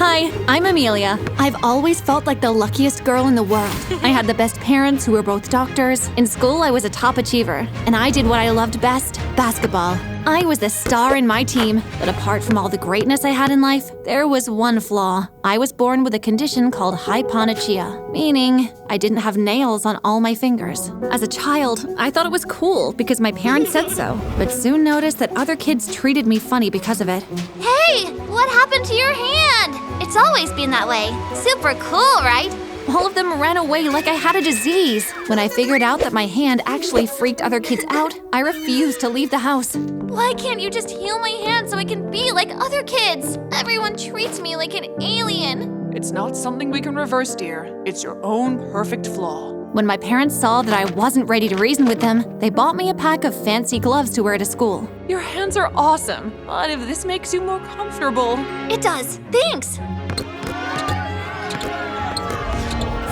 Hi, I'm Amelia. I've always felt like the luckiest girl in the world. I had the best parents who were both doctors. In school, I was a top achiever, and I did what I loved best, basketball. I was the star in my team, but apart from all the greatness I had in life, there was one flaw. I was born with a condition called hyponechia, meaning I didn't have nails on all my fingers. As a child, I thought it was cool because my parents said so, but soon noticed that other kids treated me funny because of it. Hey, what happened to your hand? It's always been that way. Super cool, right? All of them ran away like I had a disease. When I figured out that my hand actually freaked other kids out, I refused to leave the house. Why can't you just heal my hand so I can be like other kids? Everyone treats me like an alien. It's not something we can reverse, dear. It's your own perfect flaw. When my parents saw that I wasn't ready to reason with them, they bought me a pack of fancy gloves to wear to school. Your hands are awesome, but if this makes you more comfortable… It does. Thanks.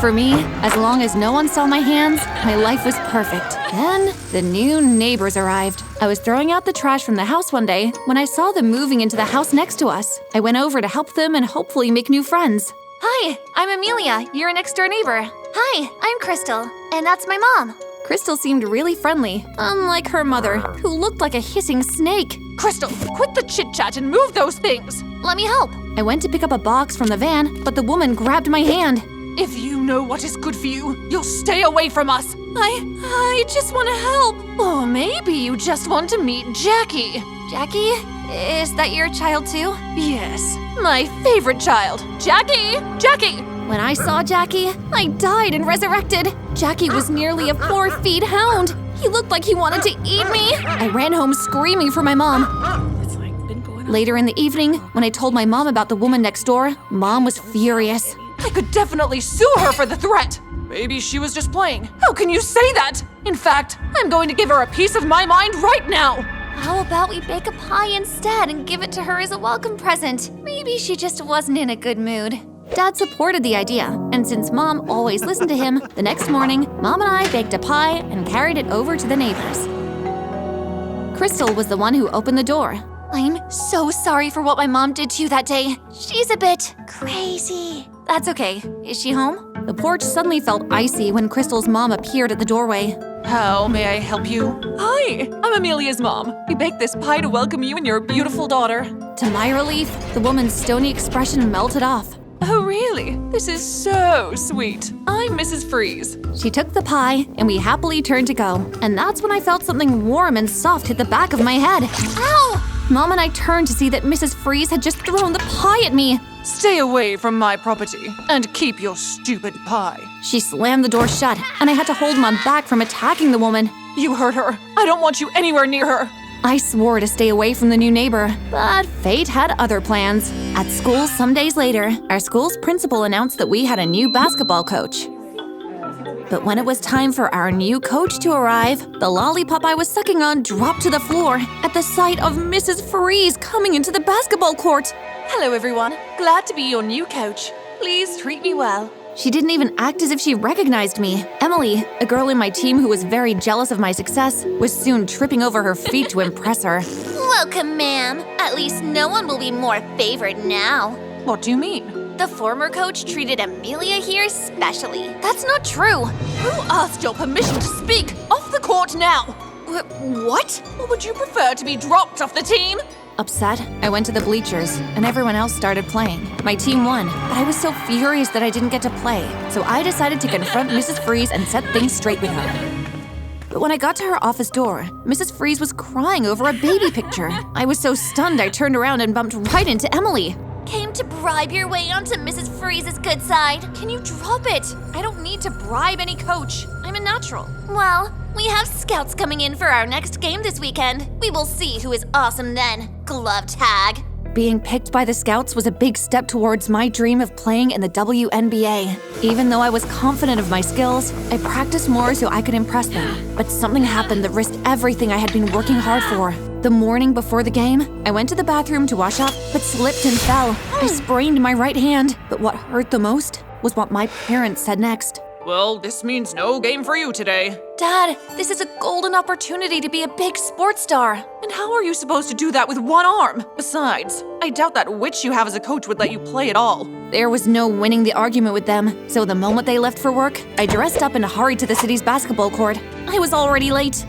For me, as long as no one saw my hands, my life was perfect. Then, the new neighbors arrived. I was throwing out the trash from the house one day when I saw them moving into the house next to us. I went over to help them and hopefully make new friends. Hi, I'm Amelia, your next-door neighbor. Hi, I'm Crystal, and that's my mom. Crystal seemed really friendly, unlike her mother, who looked like a hissing snake. Crystal, quit the chit-chat and move those things! Let me help. I went to pick up a box from the van, but the woman grabbed my hand. If you know what is good for you, you'll stay away from us. I just want to help. Or maybe you just want to meet Jackie. Jackie, is that your child too? Yes, my favorite child. Jackie! Jackie! When I saw Jackie, I died and resurrected. Jackie was nearly a 4-foot hound. He looked like he wanted to eat me. I ran home screaming for my mom. Later in the evening, when I told my mom about the woman next door, Mom was furious. I could definitely sue her for the threat. Maybe she was just playing. How can you say that? In fact, I'm going to give her a piece of my mind right now. How about we bake a pie instead and give it to her as a welcome present? Maybe she just wasn't in a good mood. Dad supported the idea, and since Mom always listened to him, the next morning, Mom and I baked a pie and carried it over to the neighbors. Crystal was the one who opened the door. I'm so sorry for what my mom did to you that day. She's a bit crazy. That's okay. Is she home? The porch suddenly felt icy when Crystal's mom appeared at the doorway. How may I help you? Hi, I'm Amelia's mom. We baked this pie to welcome you and your beautiful daughter. To my relief, the woman's stony expression melted off. Oh, really? This is so sweet. I'm Mrs. Freeze. She took the pie, and we happily turned to go. And that's when I felt something warm and soft hit the back of my head. Ow! Mom and I turned to see that Mrs. Freeze had just thrown the pie at me. Stay away from my property and keep your stupid pie. She slammed the door shut, and I had to hold Mom back from attacking the woman. You hurt her. I don't want you anywhere near her. I swore to stay away from the new neighbor, but fate had other plans. At school some days later, our school's principal announced that we had a new basketball coach. But when it was time for our new coach to arrive, the lollipop I was sucking on dropped to the floor at the sight of Mrs. Freeze coming into the basketball court. Hello, everyone. Glad to be your new coach. Please treat me well. She didn't even act as if she recognized me. Emily, a girl in my team who was very jealous of my success, was soon tripping over her feet to impress her. Welcome, ma'am. At least no one will be more favored now. What do you mean? The former coach treated Amelia here specially. That's not true. Who asked your permission to speak? Off the court now! What? Or would you prefer to be dropped off the team? Upset, I went to the bleachers, and everyone else started playing. My team won, but I was so furious that I didn't get to play, so I decided to confront Mrs. Freeze and set things straight with her. But when I got to her office door, Mrs. Freeze was crying over a baby picture. I was so stunned I turned around and bumped right into Emily. Came to bribe your way onto Mrs. Freeze's good side. Can you drop it? I don't need to bribe any coach. I'm a natural. Well, we have scouts coming in for our next game this weekend. We will see who is awesome then. Glove tag. Being picked by the Scouts was a big step towards my dream of playing in the WNBA. Even though I was confident of my skills, I practiced more so I could impress them. But something happened that risked everything I had been working hard for. The morning before the game, I went to the bathroom to wash up, but slipped and fell. I sprained my right hand, but what hurt the most was what my parents said next. Well, this means no game for you today. Dad, this is a golden opportunity to be a big sports star. And how are you supposed to do that with one arm? Besides, I doubt that witch you have as a coach would let you play at all. There was no winning the argument with them, so the moment they left for work, I dressed up and hurried to the city's basketball court. I was already late.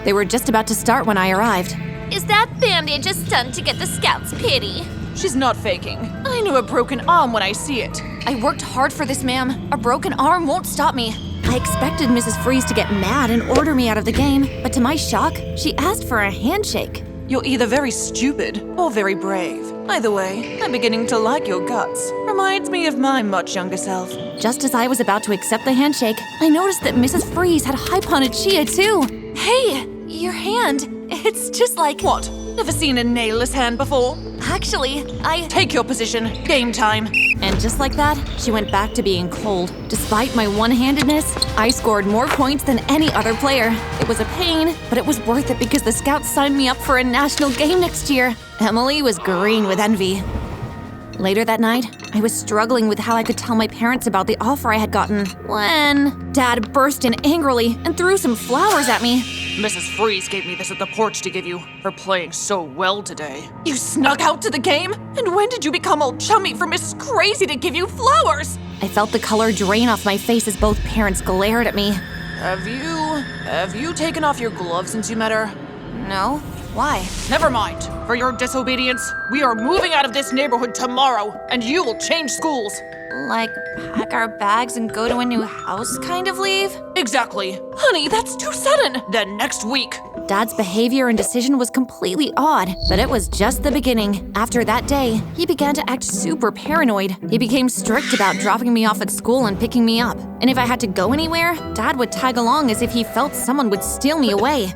They were just about to start when I arrived. Is that bandage a stunt to get the scouts' pity? She's not faking. I knew a broken arm when I see it. I worked hard for this, ma'am. A broken arm won't stop me. I expected Mrs. Freeze to get mad and order me out of the game, but to my shock, she asked for a handshake. You're either very stupid or very brave. Either way, I'm beginning to like your guts. Reminds me of my much younger self. Just as I was about to accept the handshake, I noticed that Mrs. Freeze had Hyponechia too. Hey, your hand. It's just like... What? Never seen a nailless hand before? Actually, Take your position. Game time. And just like that, she went back to being cold. Despite my one-handedness, I scored more points than any other player. It was a pain, but it was worth it because the Scouts signed me up for a national game next year. Emily was green with envy. Later that night, I was struggling with how I could tell my parents about the offer I had gotten when Dad burst in angrily and threw some flowers at me. Mrs. Freeze gave me this at the porch to give you for playing so well today. You snuck out to the game? And when did you become all chummy for Mrs. Crazy to give you flowers? I felt the color drain off my face as both parents glared at me. Have you taken off your gloves since you met her? No? Why? Never mind. For your disobedience, we are moving out of this neighborhood tomorrow, and you will change schools. Like, pack our bags and go to a new house kind of leave? Exactly. Honey, that's too sudden. Then next week. Dad's behavior and decision was completely odd, but it was just the beginning. After that day, he began to act super paranoid. He became strict about dropping me off at school and picking me up. And if I had to go anywhere, Dad would tag along as if he felt someone would steal me away.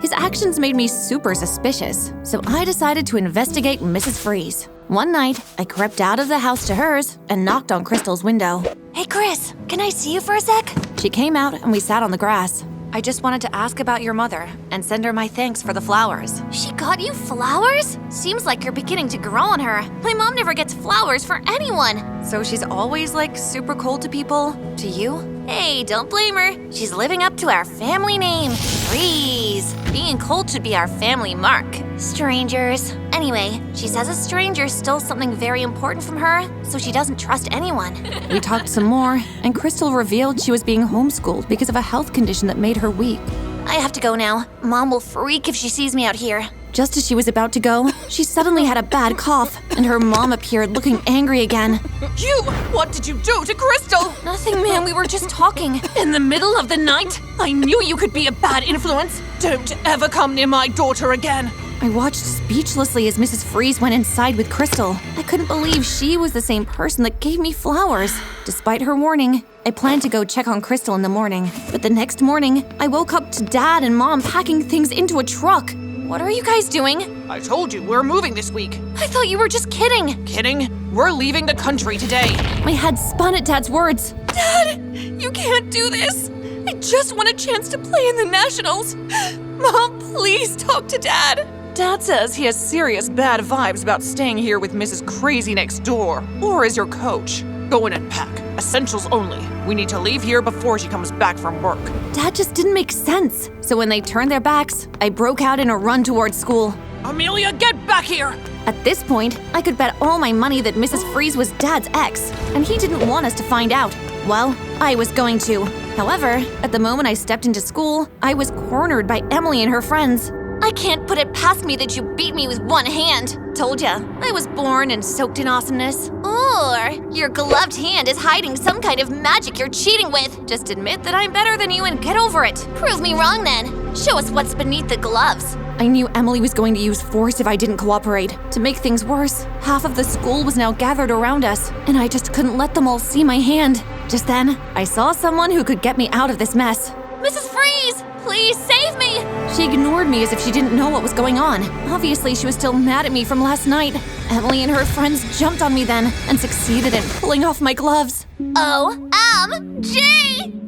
His actions made me super suspicious, so I decided to investigate Mrs. Freeze. One night, I crept out of the house to hers and knocked on Crystal's window. Hey, Chris, can I see you for a sec? She came out and we sat on the grass. I just wanted to ask about your mother and send her my thanks for the flowers. She got you flowers? Seems like you're beginning to grow on her. My mom never gets flowers for anyone. So she's always like super cold to people? To you? Hey, don't blame her. She's living up to our family name, Freeze. Being cold should be our family mark. Strangers. Anyway, she says a stranger stole something very important from her, so she doesn't trust anyone. We talked some more, and Crystal revealed she was being homeschooled because of a health condition that made her weak. I have to go now. Mom will freak if she sees me out here. Just as she was about to go, she suddenly had a bad cough, and her mom appeared looking angry again. You! What did you do to Crystal? Nothing, ma'am. We were just talking. In the middle of the night? I knew you could be a bad influence. Don't ever come near my daughter again. I watched speechlessly as Mrs. Freeze went inside with Crystal. I couldn't believe she was the same person that gave me flowers. Despite her warning, I planned to go check on Crystal in the morning. But the next morning, I woke up to Dad and Mom packing things into a truck. What are you guys doing? I told you, we're moving this week. I thought you were just kidding. Kidding? We're leaving the country today. My head spun at Dad's words. Dad, you can't do this. I just want a chance to play in the Nationals. Mom, please talk to Dad. Dad says he has serious bad vibes about staying here with Mrs. Crazy next door, or as your coach. Go in and pack. Essentials only. We need to leave here before she comes back from work. Dad just didn't make sense. So when they turned their backs, I broke out in a run towards school. Amelia, get back here! At this point, I could bet all my money that Mrs. Freeze was Dad's ex, and he didn't want us to find out. Well, I was going to. However, at the moment I stepped into school, I was cornered by Emily and her friends. I can't put it past me that you beat me with one hand. Told ya, I was born and soaked in awesomeness. Or your gloved hand is hiding some kind of magic you're cheating with. Just admit that I'm better than you and get over it. Prove me wrong then. Show us what's beneath the gloves. I knew Emily was going to use force if I didn't cooperate. To make things worse, half of the school was now gathered around us, and I just couldn't let them all see my hand. Just then, I saw someone who could get me out of this mess. Mrs. Freeze, please save me! She ignored me as if she didn't know what was going on. Obviously, she was still mad at me from last night. Emily and her friends jumped on me then and succeeded in pulling off my gloves. OMG!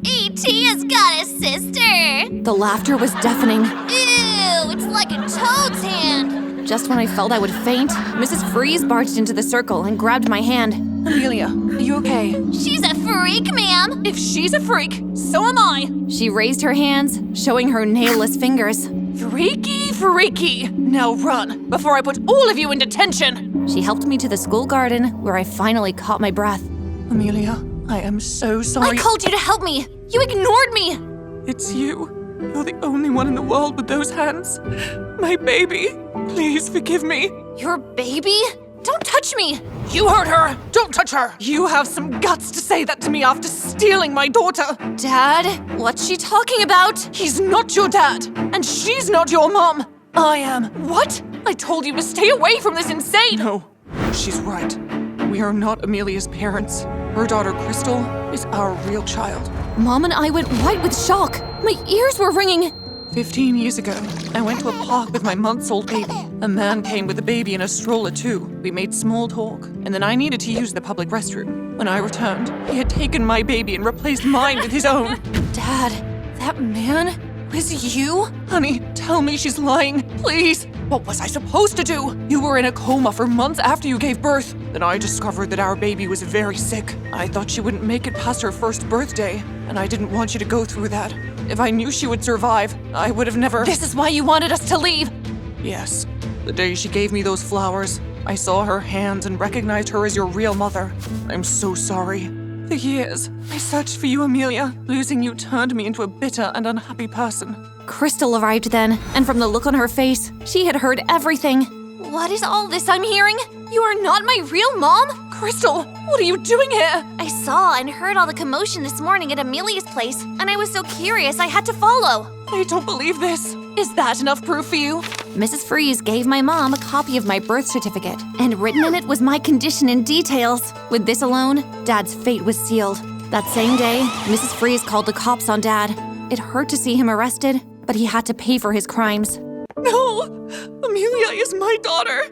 E.T. has got a sister! The laughter was deafening. Ew, it's like a toad's hand! Just when I felt I would faint, Mrs. Freeze barged into the circle and grabbed my hand. Amelia, are you okay? She's a freak, ma'am. If she's a freak, so am I. She raised her hands, showing her nailless fingers. Freaky, freaky. Now run, before I put all of you in detention. She helped me to the school garden, where I finally caught my breath. Amelia, I am so I sorry. called you to help me. You ignored me. It's you. You're the only one in the world with those hands. My baby. Please forgive me. Your baby? Don't touch me. You heard her! Don't touch her! You have some guts to say that to me after stealing my daughter! Dad, what's she talking about? He's not your dad, and she's not your mom! I am. What? I told you to stay away from this insane! No, she's right. We are not Amelia's parents. Her daughter, Crystal, is our real child. Mom and I went white with shock. My ears were ringing. 15 years ago, I went to a park with my months-old baby. A man came with a baby in a stroller too. We made small talk, and then I needed to use the public restroom. When I returned, he had taken my baby and replaced mine with his own. Dad, that man was you? Honey, tell me she's lying, please. What was I supposed to do? You were in a coma for months after you gave birth. Then I discovered that our baby was very sick. I thought she wouldn't make it past her first birthday, and I didn't want you to go through that. If I knew she would survive, I would have never— This is why you wanted us to leave. Yes. The day she gave me those flowers, I saw her hands and recognized her as your real mother. I'm so sorry. For years, I searched for you, Amelia. Losing you turned me into a bitter and unhappy person. Crystal arrived then, and from the look on her face, she had heard everything. What is all this I'm hearing? You are not my real mom? Crystal, what are you doing here? I saw and heard all the commotion this morning at Amelia's place, and I was so curious I had to follow. I don't believe this. Is that enough proof for you? Mrs. Freeze gave my mom a copy of my birth certificate, and written in it was my condition in details. With this alone, Dad's fate was sealed. That same day, Mrs. Freeze called the cops on Dad. It hurt to see him arrested, but he had to pay for his crimes. No! Amelia is my daughter.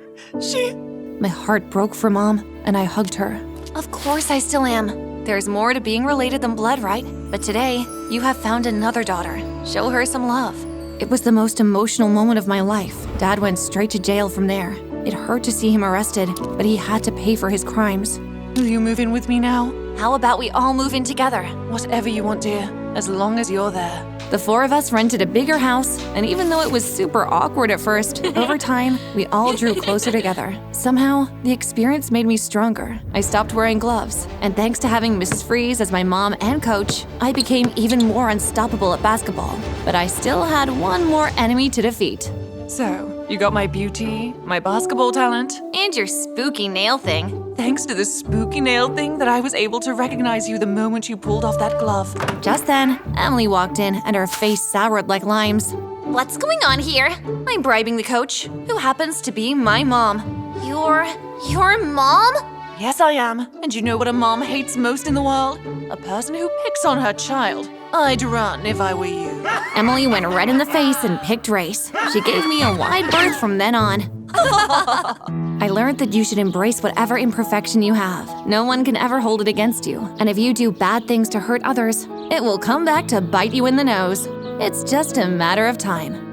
My heart broke for Mom, and I hugged her. Of course I still am. There's more to being related than blood, right? But today, you have found another daughter. Show her some love. It was the most emotional moment of my life. Dad went straight to jail from there. It hurt to see him arrested, but he had to pay for his crimes. Will you move in with me now? How about we all move in together? Whatever you want, dear, as long as you're there. The four of us rented a bigger house, and even though it was super awkward at first, over time, we all drew closer together. Somehow, the experience made me stronger. I stopped wearing gloves, and thanks to having Mrs. Freeze as my mom and coach, I became even more unstoppable at basketball. But I still had one more enemy to defeat. So, you got my beauty, my basketball talent, And your spooky nail thing. thanks to the spooky nail thing that I was able to recognize you the moment you pulled off that glove. Just then, Emily walked in, and her face soured like limes. What's going on here? I'm bribing the coach, who happens to be my mom. Your mom? Yes, I am. And you know what a mom hates most in the world? A person who picks on her child. I'd run if I were you. Emily went red in the face and picked race. She gave me a wide berth from then on. I learned that you should embrace whatever imperfection you have. No one can ever hold it against you. And if you do bad things to hurt others, it will come back to bite you in the nose. It's just a matter of time.